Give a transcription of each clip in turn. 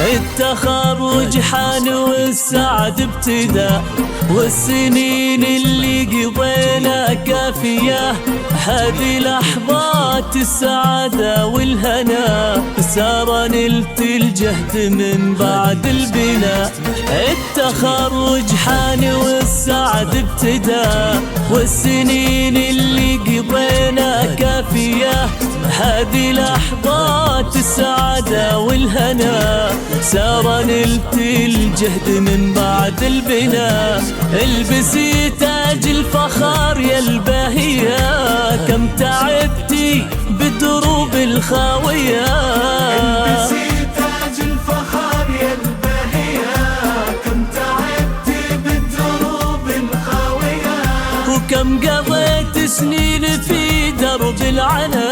التخرج حان والسعد ابتدى، والسنين اللي قضينا كافية، هذه لحظات السعادة والهنا، سار نلت الجهد من بعد البناء. التخرج حان والسعد ابتدى، والسنين اللي قضينا كافية، هذه لحظات السعادة والهنا، سار نلت الجهد من بعد البناء. البسي تاج الفخار يا الباهية، كم تعبتي بدروب الخاوية. البسي تاج الفخار يا الباهية، كم تعبتي بالدروب الخاوية. وكم قضيت سنين في درب العنا،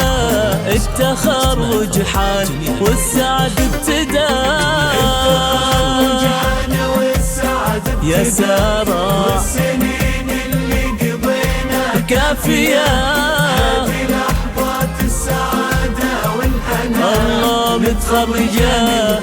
التخرج حان والسعد ابتدى. يا سارة والسنين اللي قضينا كافية، هذه لحظات السعادة والهنا. الله متخرجة